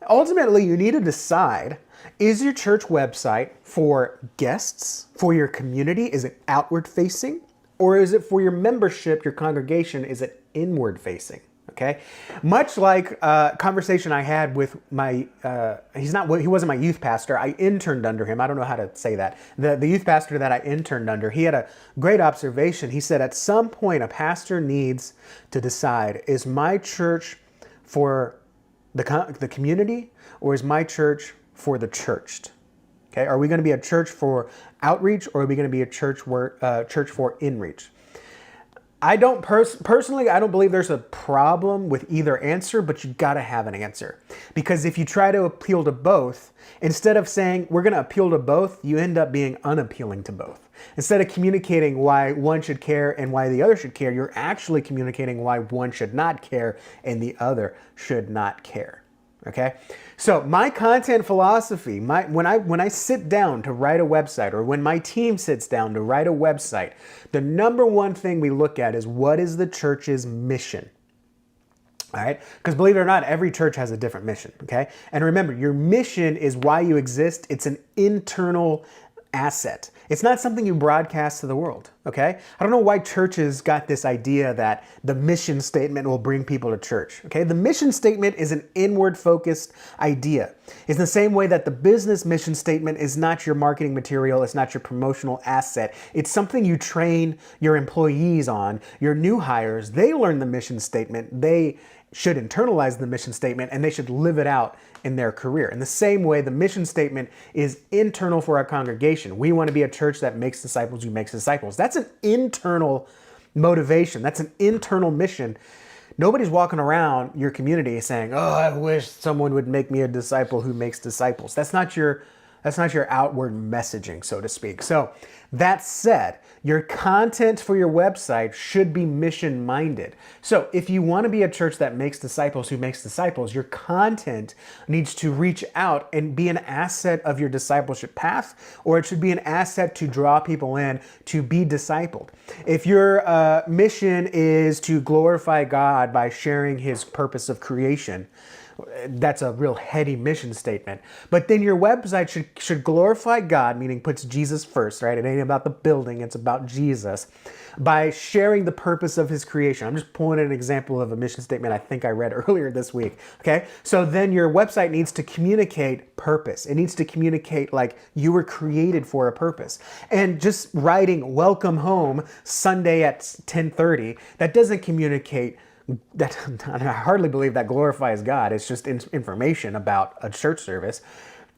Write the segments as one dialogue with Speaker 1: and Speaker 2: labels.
Speaker 1: Ultimately, you need to decide, is your church website for guests, for your community? Is it outward facing? Or is it for your membership, your congregation? Is it inward facing? Okay, much like a conversation I had with my, he wasn't my youth pastor. I interned under him. I don't know how to say that. The youth pastor that I interned under, he had a great observation. He said, at some point, a pastor needs to decide, is my church for the community, or is my church for the churched? Okay, are we going to be a church for outreach, or are we going to be a church church for inreach? I don't personally, I don't believe there's a problem with either answer, but you got to have an answer. Because if you try to appeal to both, instead of saying we're going to appeal to both, you end up being unappealing to both. Instead of communicating why one should care and why the other should care, you're actually communicating why one should not care and the other should not care. Okay, so my content philosophy, when I sit down to write a website, or when my team sits down to write a website, the number one thing we look at is, what is the church's mission? All right, because believe it or not, every church has a different mission. Okay, and remember, your mission is why you exist. It's an internal asset. It's not something you broadcast to the world, okay? I don't know why churches got this idea that the mission statement will bring people to church, okay? The mission statement is an inward-focused idea. It's the same way that the business mission statement is not your marketing material, it's not your promotional asset. It's something you train your employees on, your new hires. They learn the mission statement. They should internalize the mission statement, and they should live it out in their career. In the same way, the mission statement is internal for our congregation. We want to be a church that makes disciples who makes disciples. That's an internal motivation. That's an internal mission. Nobody's walking around your community saying, oh, I wish someone would make me a disciple who makes disciples. That's not your outward messaging, so to speak. So that said, your content for your website should be mission-minded. So if you want to be a church that makes disciples who makes disciples, your content needs to reach out and be an asset of your discipleship path, or it should be an asset to draw people in to be discipled. If your mission is to glorify God by sharing his purpose of creation, that's a real heady mission statement. But then your website should glorify God, meaning puts Jesus first, right? It ain't about the building, it's about Jesus, by sharing the purpose of his creation. I'm just pulling an example of a mission statement I think I read earlier this week, okay? So then your website needs to communicate purpose. It needs to communicate like you were created for a purpose. And just writing welcome home Sunday at 10:30, that doesn't communicate that. I hardly believe that glorifies God. It's just information about a church service.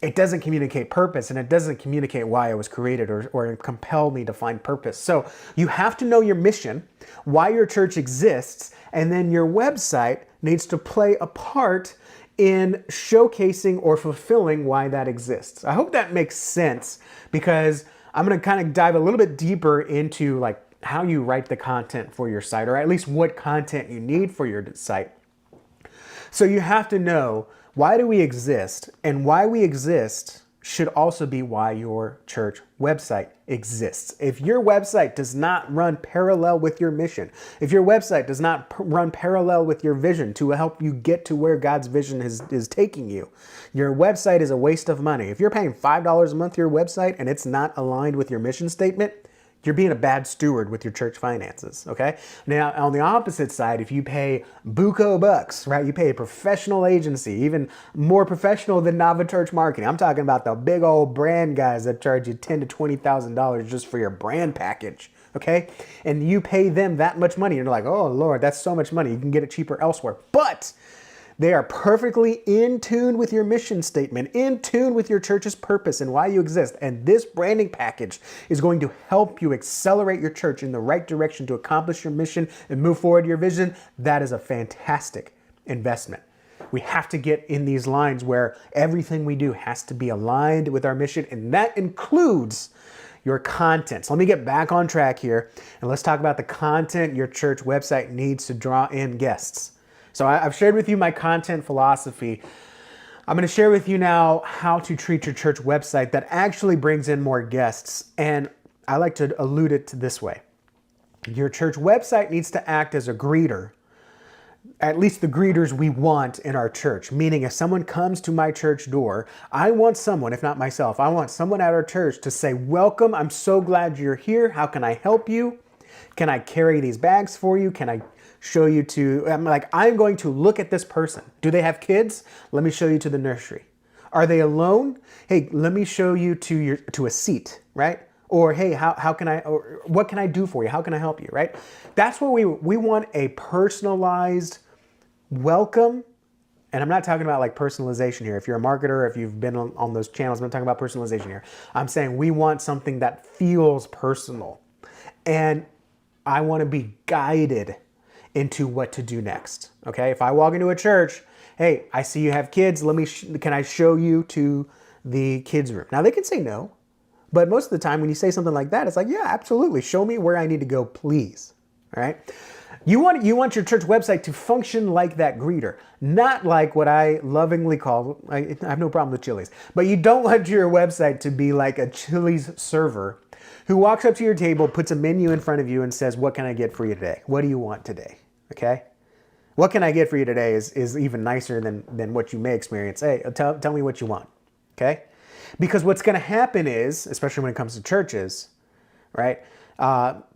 Speaker 1: It doesn't communicate purpose, and it doesn't communicate why I was created or compel me to find purpose. So you have to know your mission, why your church exists, and then your website needs to play a part in showcasing or fulfilling why that exists. I hope that makes sense, because I'm going to kind of dive a little bit deeper into like how you write the content for your site, or at least what content you need for your site. So you have to know, why do we exist? And why we exist should also be why your church website exists. If your website does not run parallel with your mission, if your website does not run parallel with your vision to help you get to where God's vision is taking you, your website is a waste of money. If you're paying $5 a month for your website and it's not aligned with your mission statement, you're being a bad steward with your church finances, okay? Now, on the opposite side, if you pay buco bucks, right? You pay a professional agency, even more professional than Nava Church Marketing. I'm talking about the big old brand guys that charge you $10,000 to $20,000 just for your brand package, okay? And you pay them that much money, and you're like, oh Lord, that's so much money. You can get it cheaper elsewhere. But they are perfectly in tune with your mission statement, in tune with your church's purpose and why you exist. And this branding package is going to help you accelerate your church in the right direction to accomplish your mission and move forward your vision. That is a fantastic investment. We have to get in these lines where everything we do has to be aligned with our mission, and that includes your content. So let me get back on track here, and let's talk about the content your church website needs to draw in guests. So I've shared with you my content philosophy. I'm going to share with you now how to treat your church website that actually brings in more guests. And I like to allude it to this way. Your church website needs to act as a greeter at least the greeters we want in our church. Meaning if someone comes to my church door, I want someone, if not myself, I want someone at our church to say, welcome, I'm so glad you're here. How can I help you? Can I carry these bags for you? Can I show you to, I'm going to look at this person. Do they have kids? Let me show you to the nursery. Are they alone? Hey, let me show you to a seat, right? Or hey, how can I, or what can I do for you? How can I help you, right? That's what we want, a personalized welcome. And I'm not talking about like personalization here. If you're a marketer, if you've been on those channels, I'm not talking about personalization here. I'm saying we want something that feels personal. And I want to be guided into what to do next. Okay, if I walk into a church, hey, I see you have kids. Can I show you to the kids' room? Now they can say no, but most of the time when you say something like that, it's like, yeah, absolutely. Show me where I need to go, please. All right. You want your church website to function like that greeter, not like what I lovingly call, I have no problem with Chili's, but you don't want your website to be like a Chili's server who walks up to your table, puts a menu in front of you and says, what can I get for you today? What do you want today? Okay. What can I get for you today is even nicer than what you may experience. Hey, tell me what you want. Okay. Because what's going to happen is, especially when it comes to churches, right?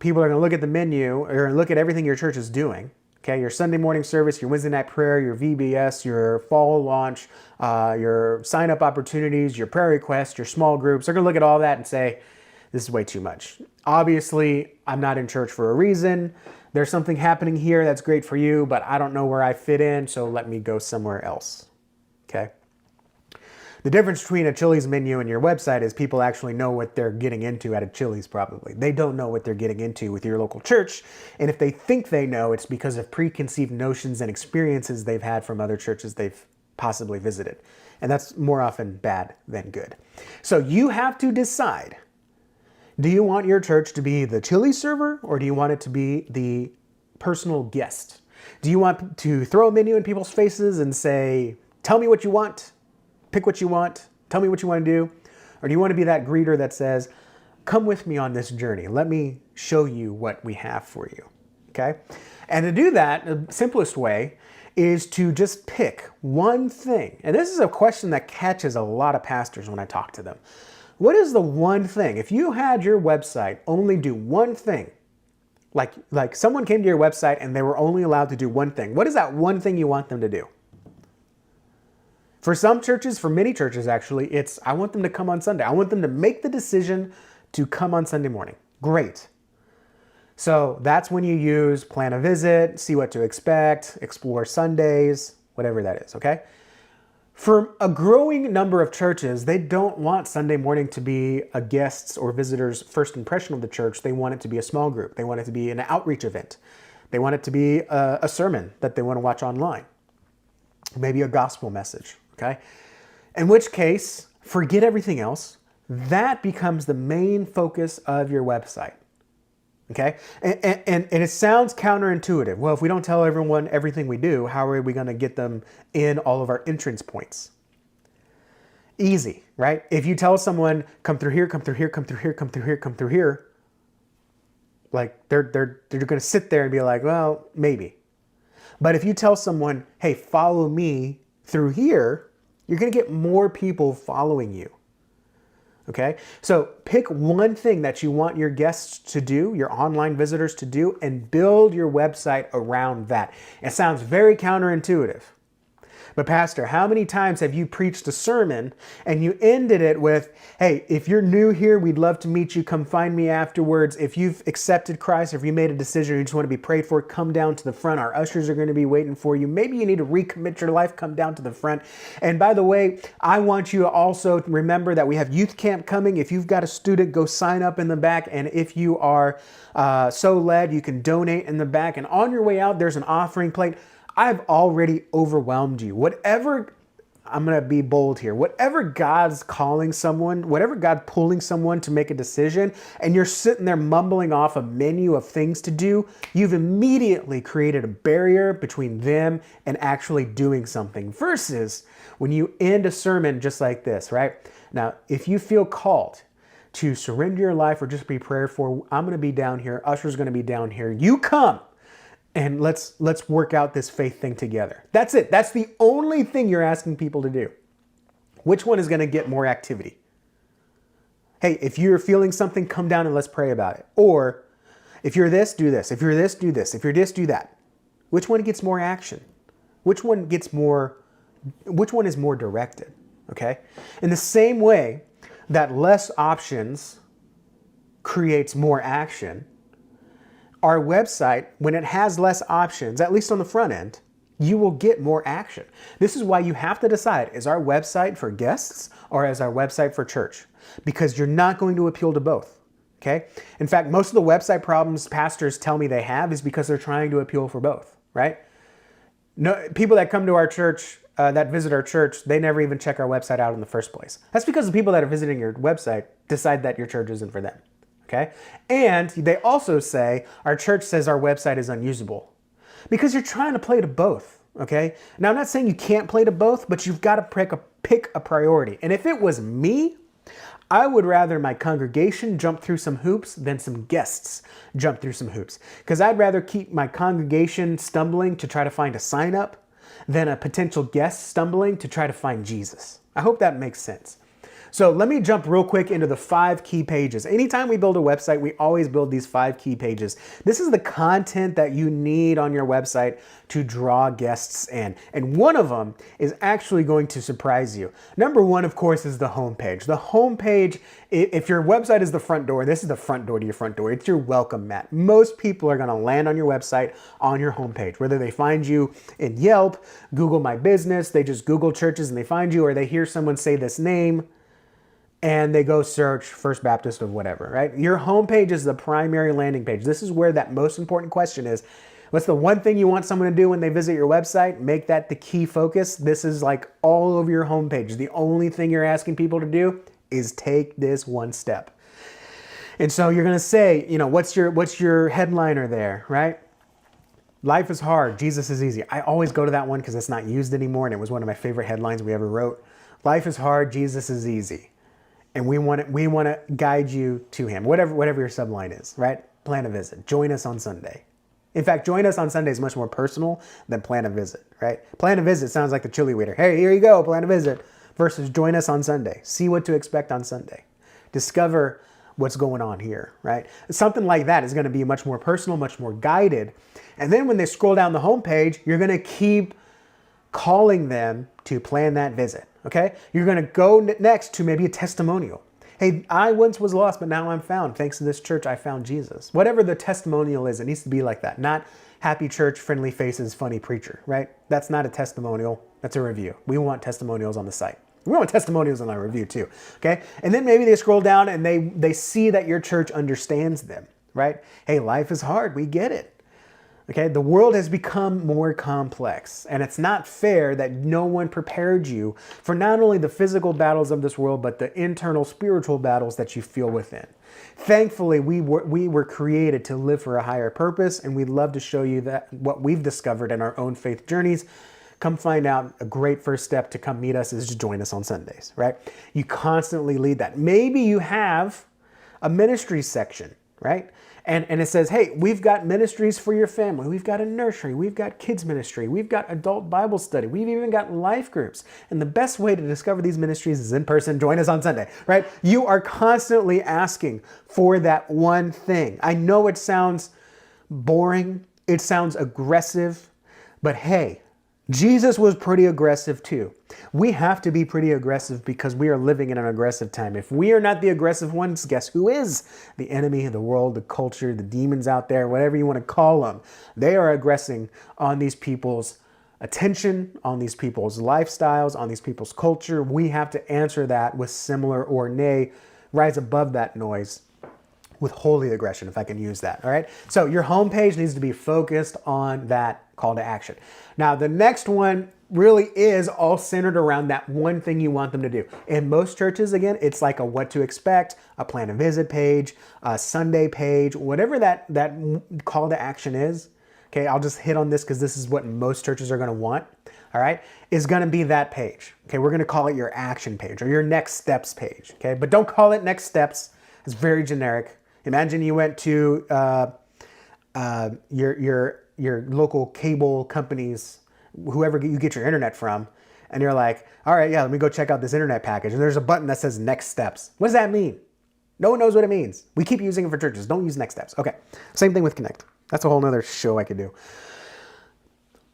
Speaker 1: People are going to look at the menu or look at everything your church is doing. Okay, your Sunday morning service, your Wednesday night prayer, your VBS, your fall launch, your sign-up opportunities, your prayer requests, your small groups. They're going to look at all that and say, this is way too much. Obviously, I'm not in church for a reason. There's something happening here that's great for you, but I don't know where I fit in, so let me go somewhere else. Okay? The difference between a Chili's menu and your website is people actually know what they're getting into at a Chili's probably. They don't know what they're getting into with your local church, and if they think they know, it's because of preconceived notions and experiences they've had from other churches they've possibly visited. And that's more often bad than good. So you have to decide, do you want your church to be the Chili's server or do you want it to be the personal guest? Do you want to throw a menu in people's faces and say, tell me what you want? Pick what you want. Tell me what you want to do. Or do you want to be that greeter that says, come with me on this journey. Let me show you what we have for you. Okay? And to do that, the simplest way is to just pick one thing. And this is a question that catches a lot of pastors when I talk to them. What is the one thing? If you had your website only do one thing, like someone came to your website and they were only allowed to do one thing, what is that one thing you want them to do? For some churches, for many churches actually, it's I want them to come on Sunday. I want them to make the decision to come on Sunday morning. Great. So that's when you use plan a visit, see what to expect, explore Sundays, whatever that is, okay? For a growing number of churches, they don't want Sunday morning to be a guest's or visitor's first impression of the church. They want it to be a small group. They want it to be an outreach event. They want it to be a sermon that they want to watch online. Maybe a gospel message, okay? In which case, forget everything else. That becomes the main focus of your website, okay? And it sounds counterintuitive. Well, if we don't tell everyone everything we do, how are we going to get them in all of our entrance points? Easy, right? If you tell someone, come through here, come through here, come through here, come through here, come through here, like they're going to sit there and be like, well, maybe. But if you tell someone, hey, follow me through here, you're going to get more people following you. Okay? So pick one thing that you want your guests to do, your online visitors to do, and build your website around that. It sounds very counterintuitive. But Pastor, how many times have you preached a sermon and you ended it with, hey, if you're new here, we'd love to meet you. Come find me afterwards. If you've accepted Christ, if you made a decision, you just want to be prayed for, come down to the front. Our ushers are going to be waiting for you. Maybe you need to recommit your life, come down to the front. And by the way, I want you to also remember that we have youth camp coming. If you've got a student, go sign up in the back. And if you are so led, you can donate in the back. And on your way out, there's an offering plate. I've already overwhelmed you. Whatever, I'm going to be bold here, whatever God's calling someone, whatever God pulling someone to make a decision, and you're sitting there mumbling off a menu of things to do, you've immediately created a barrier between them and actually doing something. Versus when you end a sermon just like this, right? Now, if you feel called to surrender your life or just be prayed for, I'm going to be down here, Usher's going to be down here, you come. and let's work out this faith thing together. That's it. That's the only thing you're asking people to do. Which one is going to get more activity? Hey, if you're feeling something, come down and let's pray about it. Or if you're this, do this. If you're this, do this. If you're this, do that. Which one gets more action? Which one is more directed? Okay? In the same way that less options creates more action, our website, when it has less options, at least on the front end, you will get more action. This is why you have to decide, is our website for guests or is our website for church? Because you're not going to appeal to both, okay? In fact, most of the website problems pastors tell me they have is because they're trying to appeal for both, right? No, people that come to our church, that visit our church, they never even check our website out in the first place. That's because the people that are visiting your website decide that your church isn't for them. Okay? And they also say, our church says our website is unusable. Because you're trying to play to both, okay? Now, I'm not saying you can't play to both, but you've got to pick a priority. And if it was me, I would rather my congregation jump through some hoops than some guests jump through some hoops. Because I'd rather keep my congregation stumbling to try to find a sign up than a potential guest stumbling to try to find Jesus. I hope that makes sense. So let me jump real quick into the 5 key pages. Anytime we build a website, we always build these 5 key pages. This is the content that you need on your website to draw guests in. And one of them is actually going to surprise you. Number 1, of course, is the homepage. The homepage, if your website is the front door, this is the front door to your front door. It's your welcome mat. Most people are going to land on your website on your homepage, whether they find you in Yelp, Google My Business, they just Google churches and they find you, or they hear someone say this name and they go search First Baptist of whatever, right? Your homepage is the primary landing page. This is where that most important question is. What's the one thing you want someone to do when they visit your website? Make that the key focus. This is like all over your homepage. The only thing you're asking people to do is take this one step. And so you're going to say, what's your headliner there, right? Life is hard. Jesus is easy. I always go to that one because it's not used anymore. And it was one of my favorite headlines we ever wrote. Life is hard. Jesus is easy. And we want to guide you to him, whatever your subline is, right? Plan a visit. Join us on Sunday. In fact, join us on Sunday is much more personal than plan a visit, right? Plan a visit sounds like the chili waiter. Hey, here you go, plan a visit. Versus join us on Sunday. See what to expect on Sunday. Discover what's going on here, right? Something like that is going to be much more personal, much more guided. And then when they scroll down the homepage, you're going to keep calling them to plan that visit. Okay? You're going to go next to maybe a testimonial. Hey, I once was lost, but now I'm found. Thanks to this church, I found Jesus. Whatever the testimonial is, it needs to be like that. Not happy church, friendly faces, funny preacher, right? That's not a testimonial. That's a review. We want testimonials on the site. We want testimonials on our review too, okay? And then maybe they scroll down and they see that your church understands them, right? Hey, life is hard. We get it. Okay, the world has become more complex, and it's not fair that no one prepared you for not only the physical battles of this world, but the internal spiritual battles that you feel within. Thankfully, we were created to live for a higher purpose, and we'd love to show you that what we've discovered in our own faith journeys. Come find out. A great first step to come meet us is to join us on Sundays, right? You constantly lead that. Maybe you have a ministry section, right? And it says, hey, we've got ministries for your family. We've got a nursery. We've got kids ministry. We've got adult Bible study. We've even got life groups. And the best way to discover these ministries is in person. Join us on Sunday, right? You are constantly asking for that one thing. I know it sounds boring. It sounds aggressive. But hey, Jesus was pretty aggressive too. We have to be pretty aggressive because we are living in an aggressive time. If we are not the aggressive ones, guess who is? The enemy, the world, the culture, the demons out there, whatever you want to call them. They are aggressing on these people's attention, on these people's lifestyles, on these people's culture. We have to answer that with similar or nay, rise above that noise with holy aggression, if I can use that, all right? So your homepage needs to be focused on that call to action. Now, the next one really is all centered around that one thing you want them to do. In most churches, again, it's like a what to expect, a plan a visit page, a Sunday page, whatever that call to action is. Okay, I'll just hit on this because this is what most churches are going to want, all right, is going to be that page. Okay, we're going to call it your action page or your next steps page, okay? But don't call it next steps. It's very generic. Imagine you went to your local cable companies, whoever you get your internet from, and you're like, all right, yeah, let me go check out this internet package. And there's a button that says next steps. What does that mean? No one knows what it means. We keep using it for churches. Don't use next steps. Okay. Same thing with Connect. That's a whole nother show I could do.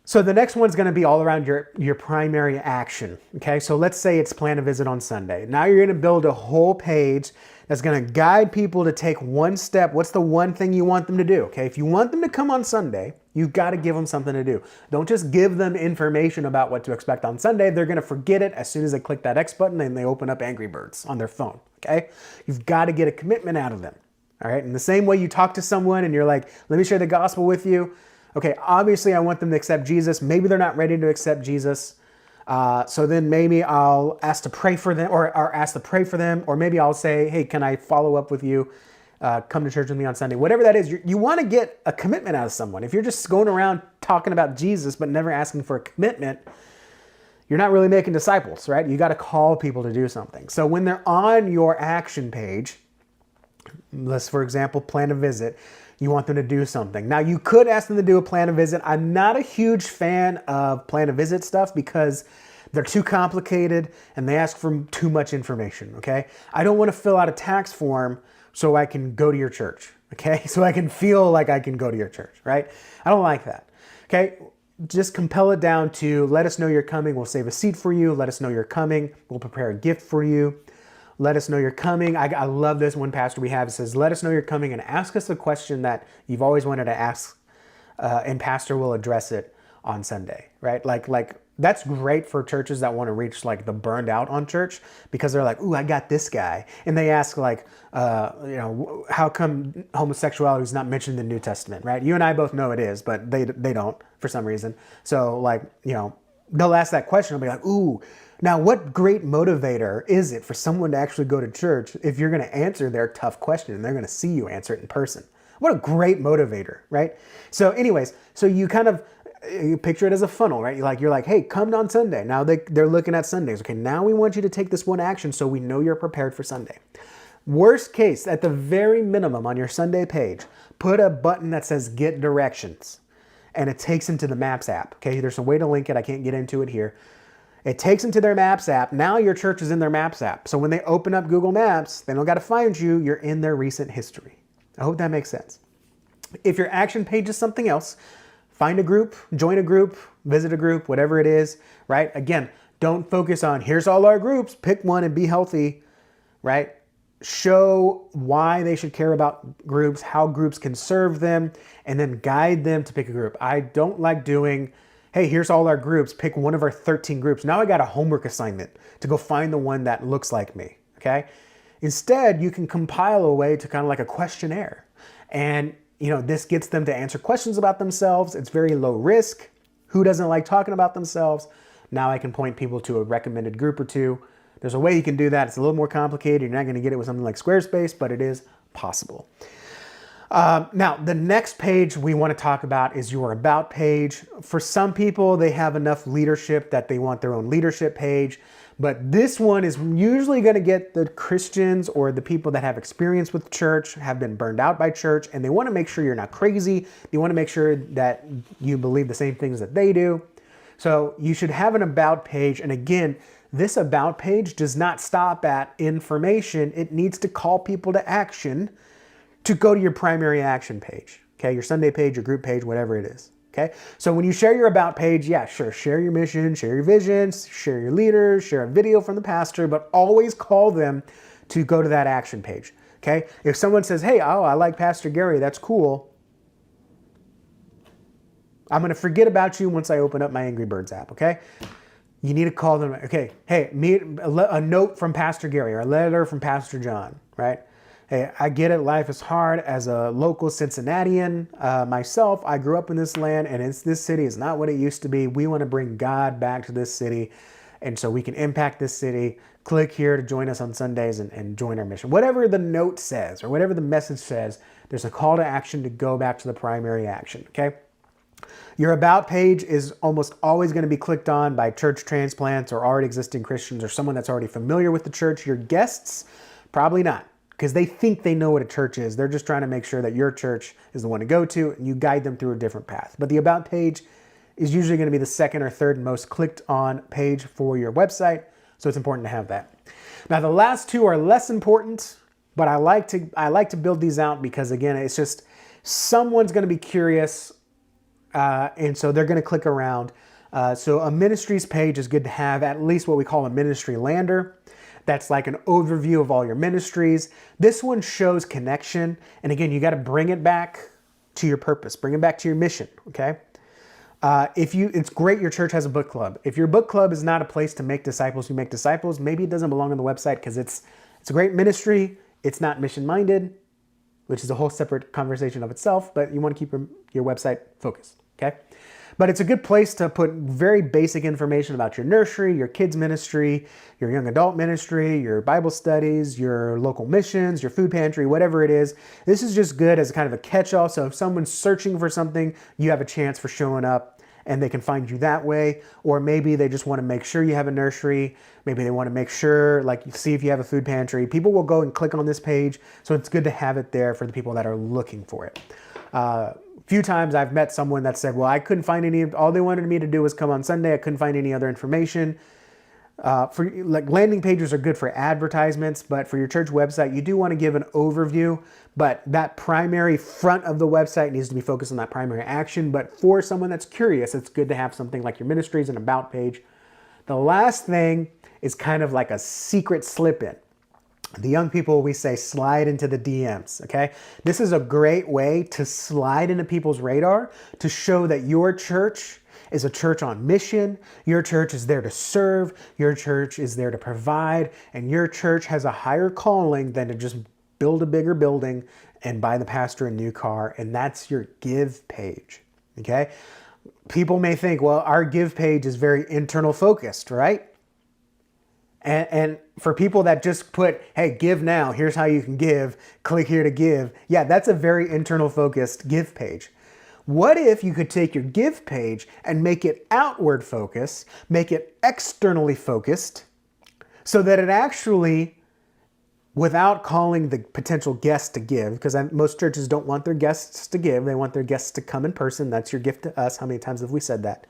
Speaker 1: So the next one's going to be all around your primary action. Okay. So let's say it's plan a visit on Sunday. Now you're going to build a whole page that's going to guide people to take one step. What's the one thing you want them to do? Okay. If you want them to come on Sunday, you've got to give them something to do. Don't just give them information about what to expect on Sunday. They're going to forget it as soon as they click that X button and they open up Angry Birds on their phone. Okay. You've got to get a commitment out of them. All right. In the same way you talk to someone and you're like, let me share the gospel with you. Okay. Obviously I want them to accept Jesus. Maybe they're not ready to accept Jesus. So then maybe I'll ask to pray for them or ask to pray for them. Or maybe I'll say, hey, can I follow up with you? Come to church with me on Sunday. Whatever that is, you want to get a commitment out of someone. If you're just going around talking about Jesus but never asking for a commitment, you're not really making disciples, right? You got to call people to do something. So when they're on your action page, let's, for example, plan a visit, you want them to do something. Now, you could ask them to do a plan a visit. I'm not a huge fan of plan a visit stuff because they're too complicated and they ask for too much information, okay? I don't want to fill out a tax form so I can go to your church, okay? So I can feel like I can go to your church, right? I don't like that, okay? Just compel it down to let us know you're coming. We'll save a seat for you. Let us know you're coming. We'll prepare a gift for you. Let us know you're coming. I love this one pastor we have. It says, let us know you're coming and ask us a question that you've always wanted to ask, and pastor will address it on Sunday, right? Like that's great for churches that want to reach like the burned out on church because they're like, ooh, I got this guy. And they ask like, how come homosexuality is not mentioned in the New Testament, right? You and I both know it is, but they don't for some reason. So like, they'll ask that question. They'll be like, ooh, now what great motivator is it for someone to actually go to church if you're going to answer their tough question and they're going to see you answer it in person? What a great motivator, right? So anyways, so you kind of you picture it as a funnel, right? You're like, hey, come on Sunday. Now they're looking at Sundays. Okay, now we want you to take this one action so we know you're prepared for Sunday. Worst case, at the very minimum on your Sunday page, put a button that says get directions and it takes them to the Maps app. Okay, there's a way to link it. I can't get into it here. It takes them to their Maps app. Now your church is in their Maps app. So when they open up Google Maps, they don't got to find you. You're in their recent history. I hope that makes sense. If your action page is something else, find a group, join a group, visit a group, whatever it is, right? Again, don't focus on here's all our groups. Pick one and be healthy, right? Show why they should care about groups, how groups can serve them, and then guide them to pick a group. I don't like doing, hey, here's all our groups, pick one of our 13 groups. Now I got a homework assignment to go find the one that looks like me, okay? Instead, you can compile a way to kind of like a questionnaire. And, this gets them to answer questions about themselves. It's very low risk. Who doesn't like talking about themselves? Now I can point people to a recommended group or two. There's a way you can do that. It's a little more complicated. You're not going to get it with something like Squarespace, but it is possible. Now, the next page we want to talk about is your About page. For some people, they have enough leadership that they want their own leadership page. But this one is usually going to get the Christians or the people that have experience with church, have been burned out by church, and they want to make sure you're not crazy. They want to make sure that you believe the same things that they do. So you should have an About page. And again, this About page does not stop at information. It needs to call people to action to go to your primary action page, okay? Your Sunday page, your group page, whatever it is, okay? So when you share your About page, yeah, sure, share your mission, share your visions, share your leaders, share a video from the pastor, but always call them to go to that action page, okay? If someone says, hey, I like Pastor Gary, that's cool, I'm gonna forget about you once I open up my Angry Birds app, okay? You need to call them, okay, hey, a note from Pastor Gary or a letter from Pastor John, right? Hey, I get it. Life is hard. As a local Cincinnatian myself, I grew up in this land, and this city is not what it used to be. We want to bring God back to this city, and so we can impact this city. Click here to join us on Sundays and join our mission. Whatever the note says or whatever the message says, there's a call to action to go back to the primary action, okay? Your About page is almost always going to be clicked on by church transplants or already existing Christians or someone that's already familiar with the church. Your guests, probably not. because they think they know what a church is. They're just trying to make sure that your church is the one to go to, and you guide them through a different path. But the About page is usually going to be the second or third most clicked on page for your website, so it's important to have that. Now, the last two are less important, but I like to build these out because, again, it's just someone's going to be curious, and so they're going to click around. So a ministries page is good to have, at least what we call a ministry lander. That's like an overview of all your ministries. This one shows connection. And again, you got to bring it back to your purpose, bring it back to your mission, okay? It's great your church has a book club. If your book club is not a place to make disciples who make disciples, maybe it doesn't belong on the website because it's a great ministry. It's not mission-minded, which is a whole separate conversation of itself, but you want to keep your website focused, okay? But it's a good place to put very basic information about your nursery, your kids ministry, your young adult ministry, your Bible studies, your local missions, your food pantry, whatever it is. This is just good as kind of a catch-all. So if someone's searching for something, you have a chance for showing up and they can find you that way. Or maybe they just want to make sure you have a nursery. Maybe they want to make sure, like, see if you have a food pantry. People will go and click on this page. So it's good to have it there for the people that are looking for it. Few times I've met someone that said, well, I couldn't find all they wanted me to do was come on Sunday. I couldn't find any other information. Landing pages are good for advertisements, but for your church website, you do want to give an overview, but that primary front of the website needs to be focused on that primary action. But for someone that's curious, it's good to have something like your ministries and about page. The last thing is kind of like a secret slip in. The young people, we say, slide into the DMs, okay? This is a great way to slide into people's radar to show that your church is a church on mission, your church is there to serve, your church is there to provide, and your church has a higher calling than to just build a bigger building and buy the pastor a new car, and that's your give page, okay? People may think, well, our give page is very internal focused, right? And for people that just put, hey, give now, here's how you can give, click here to give. Yeah, that's a very internal focused give page. What if you could take your give page and make it outward focused, make it externally focused, so that it actually, without calling the potential guest to give, because most churches don't want their guests to give, they want their guests to come in person. That's your gift to us. How many times have we said that?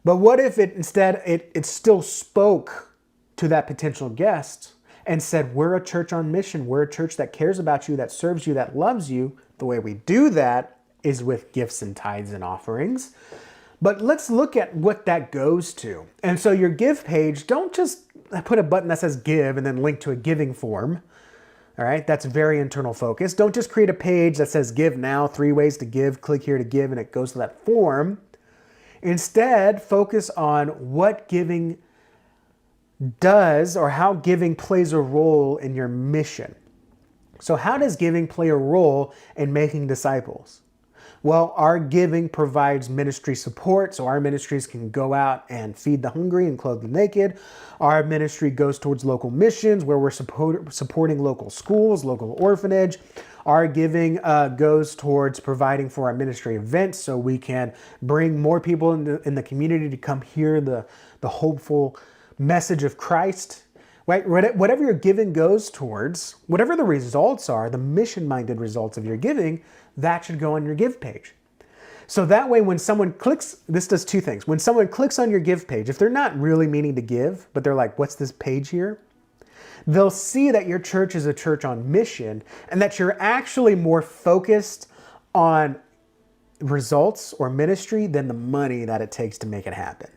Speaker 1: But what if it still spoke to that potential guest and said, we're a church on mission. We're a church that cares about you, that serves you, that loves you. The way we do that is with gifts and tithes and offerings. But let's look at what that goes to. And so your give page, don't just put a button that says give and then link to a giving form. All right, that's very internal focus. Don't just create a page that says give now, 3 ways to give, click here to give, and it goes to that form. Instead, focus on what giving does or how giving plays a role in your mission. So how does giving play a role in making disciples? Well, our giving provides ministry support, so our ministries can go out and feed the hungry and clothe the naked. Our ministry goes towards local missions where we're supporting local schools, local orphanage. Our giving goes towards providing for our ministry events so we can bring more people in the community to come hear the hopeful message of Christ. Right? Whatever your giving goes towards, whatever the results are, the mission-minded results of your giving, that should go on your give page. So that way when someone clicks, this does 2 things. When someone clicks on your give page, if they're not really meaning to give, but they're like, what's this page here? They'll see that your church is a church on mission and that you're actually more focused on results or ministry than the money that it takes to make it happen.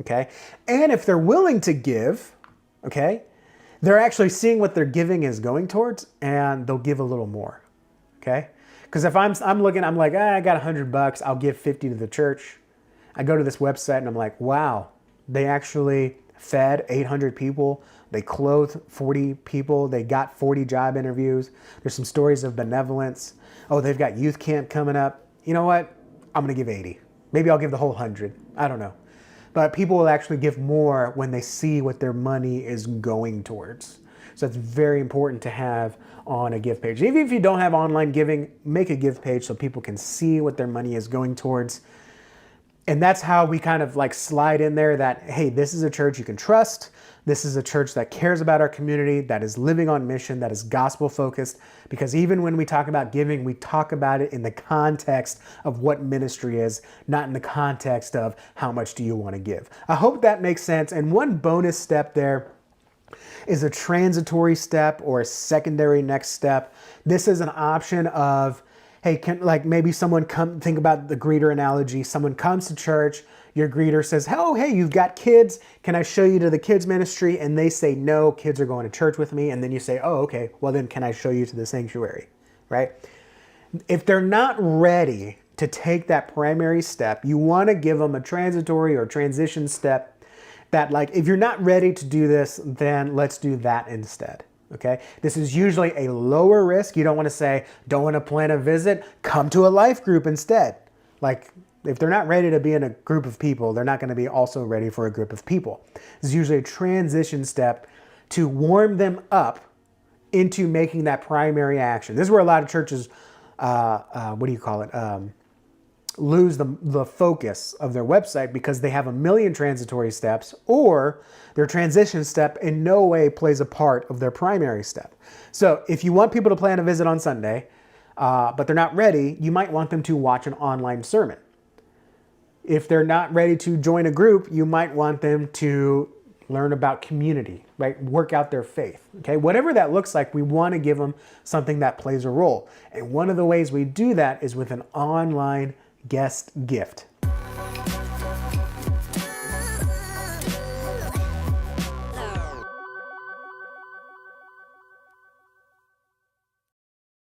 Speaker 1: Okay? And if they're willing to give, okay, they're actually seeing what their giving is going towards and they'll give a little more. Okay? Because if I'm looking, I'm like, I got $100, I'll give 50 to the church. I go to this website and I'm like, wow, they actually fed 800 people. They clothed 40 people. They got 40 job interviews. There's some stories of benevolence. Oh, they've got youth camp coming up. You know what? I'm going to give 80. Maybe I'll give the whole 100. I don't know. But people will actually give more when they see what their money is going towards. So it's very important to have on a give page. Even if you don't have online giving, make a give page so people can see what their money is going towards. And that's how we kind of like slide in there that, hey, this is a church you can trust. This is a church that cares about our community, that is living on mission, that is gospel focused. Because even when we talk about giving, we talk about it in the context of what ministry is, not in the context of how much do you want to give. I hope that makes sense. And one bonus step there is a transitory step or a secondary next step. This is an option of, hey, like maybe someone think about the greeter analogy. Someone comes to church, your greeter says, oh, hey, you've got kids. Can I show you to the kids ministry? And they say, no, kids are going to church with me. And then you say, oh, okay, well then can I show you to the sanctuary, right? If they're not ready to take that primary step, you want to give them a transitory or transition step that, like, if you're not ready to do this, then let's do that instead. Okay, this is usually a lower risk. You don't want to say, don't want to plan a visit, come to a life group instead. Like, if they're not ready to be in a group of people, they're not going to be also ready for a group of people. This is usually a transition step to warm them up into making that primary action. This is where a lot of churches, lose the focus of their website because they have a million transitory steps, or their transition step in no way plays a part of their primary step. So if you want people to plan a visit on Sunday, but they're not ready, you might want them to watch an online sermon. If they're not ready to join a group, you might want them to learn about community, right? Work out their faith, okay? Whatever that looks like, we want to give them something that plays a role. And one of the ways we do that is with an online guest gift.